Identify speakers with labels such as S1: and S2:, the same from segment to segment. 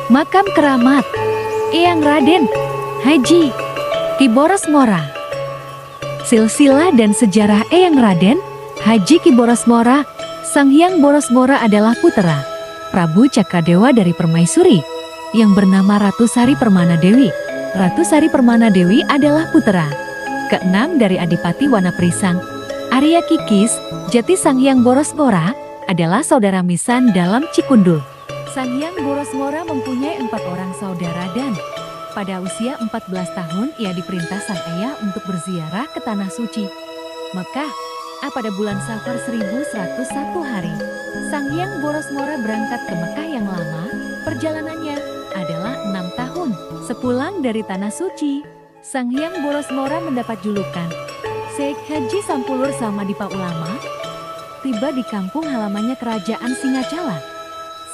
S1: Makam Keramat Eyang Raden Haji Ki Borosmora. Silsilah dan sejarah Eyang Raden Haji Ki Borosmora. Sang Hyang Borosmora adalah putra Prabu Cakradewa dari Permaisuri yang bernama Ratu Sari Permana Dewi. Ratu Sari Permana Dewi adalah putra keenam dari Adipati Wanaprisang. Arya Kikis, Jati Sang Hyang Borosmora adalah saudara misan dalam Cikundul. Sang Hyang Borosmora mempunyai 4 orang saudara dan pada usia 14 tahun ia diperintah sang ayah untuk berziarah ke Tanah Suci, Mekah. Pada bulan Safar 1101 hari, Sang Hyang Borosmora berangkat ke Mekah yang lama. Perjalanannya adalah 6 tahun. Sepulang dari Tanah Suci, Sang Hyang Borosmora mendapat julukan Syekh Haji Sampulur Samadipa Ulama. Tiba di kampung halamannya Kerajaan Singacala.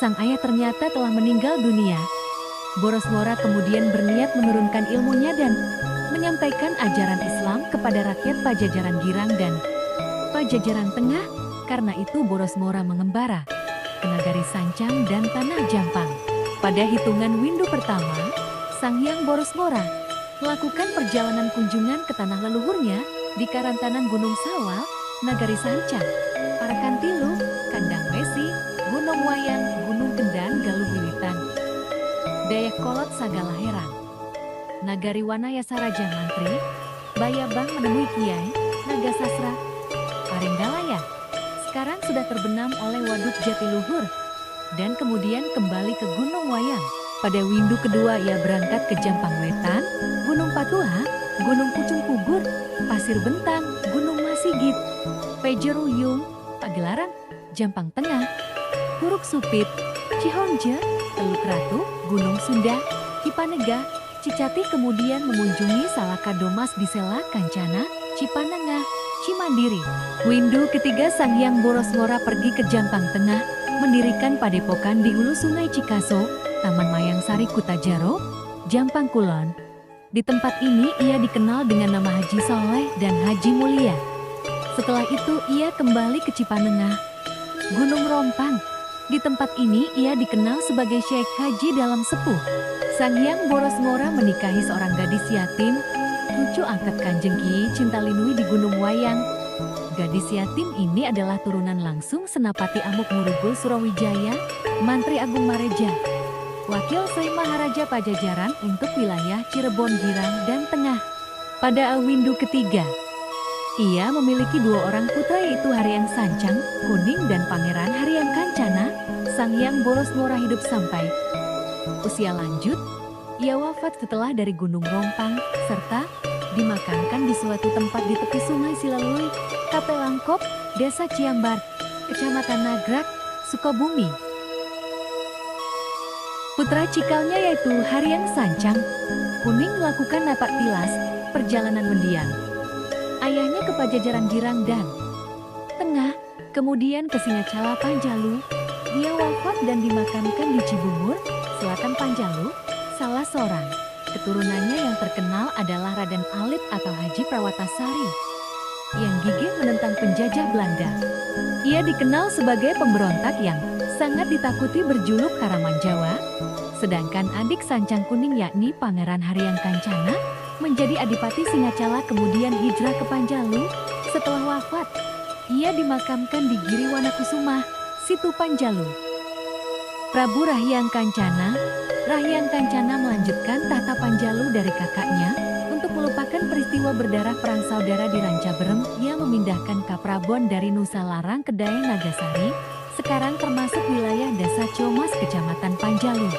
S1: Sang ayah ternyata telah meninggal dunia. Borosmora kemudian berniat menurunkan ilmunya dan menyampaikan ajaran Islam kepada rakyat Pajajaran Girang dan Pajajaran Tengah. Karena itu Borosmora mengembara ke Nagari Sancang dan Tanah Jampang. Pada hitungan Windu pertama, Sang Hyang Borosmora melakukan perjalanan kunjungan ke tanah leluhurnya di Karantanan Gunung Sawal, Nagari Sancang, Parakantilu, Kandang Besi, Gunung Wayang, Gunung Kendang, Galuh Wiwitan, Dayakolot Sagala Herang, Nagari Wanayasa Raja Mantri, Bayabang menemui Kiai, Nagasasra, Paringgala sekarang sudah terbenam oleh Waduk Jatiluhur, dan kemudian kembali ke Gunung Wayang. Pada windu kedua ia berangkat ke Jampang Wetan, Gunung Patuha, Gunung Pucung Pugur, Pasir Bentang, Gunung Masigit, Pejeruyung, Pagelaran, Jampang Tengah, Huruk Supit, Cihonje, Teluk Ratu, Gunung Sunda, Cipanega, Cicati, kemudian mengunjungi Salakadomas di Sela Kancana, Cipanengah, Cimandiri. Windu ketiga Sang Hyang Borosmora pergi ke Jampang Tengah, mendirikan padepokan di hulu Sungai Cikaso, Taman Mayang Sari Kutajaro, Jampang Kulon. Di tempat ini ia dikenal dengan nama Haji Soleh dan Haji Mulia. Setelah itu ia kembali ke Cipanengah, Gunung Rompang. Di tempat ini ia dikenal sebagai Syekh Haji Dalam Sepuh. Sang Hyang Borosmora menikahi seorang gadis yatim, cucu angkat Kanjeng Ki Cintalinui di Gunung Wayang. Gadis yatim ini adalah turunan langsung Senapati Amuk Marugul Surawijaya, Mantri Agung Mareja, wakil Syekh Maharaja Pajajaran untuk wilayah Cirebon, Girang, dan Tengah. Pada windu ketiga, ia memiliki 2 orang putra yaitu Haryang Sancang, Kuning, dan Pangeran Haryang Kancana. Sang Hyang Borosmora hidup sampai usia lanjut. Ia wafat setelah dari Gunung Rompang, serta dimakamkan di suatu tempat di tepi Sungai Silalui, Kapelangkop, Desa Ciambar, Kecamatan Nagrak, Sukabumi. Putra cikalnya yaitu Haryang Sancang, Kuning melakukan napak tilas, perjalanan mendiang ayahnya ke Pajajaran Girang dan Tengah, kemudian ke Singacala Panjalu. Dia wafat dan dimakamkan di Cibubur, Selatan Panjalu. Salah seorang keturunannya yang terkenal adalah Raden Alit atau Haji Prawatasari yang gigih menentang penjajah Belanda. Ia dikenal sebagai pemberontak yang sangat ditakuti berjuluk Karaman Jawa. Sedangkan adik Sancang Kuning yakni Pangeran Haryang Kancana menjadi Adipati Singacala kemudian hijrah ke Panjalu. Setelah wafat, ia dimakamkan di Giri Wanakusuma, Situ Panjalu. Prabu Rahyang Kancana melanjutkan tahta Panjalu dari kakaknya. Untuk melupakan peristiwa berdarah perang saudara di Rancaberem, ia memindahkan Kaprabon dari Nusa Larang ke Daeng Nagasari, sekarang termasuk wilayah Desa Comas, Kecamatan Panjalu.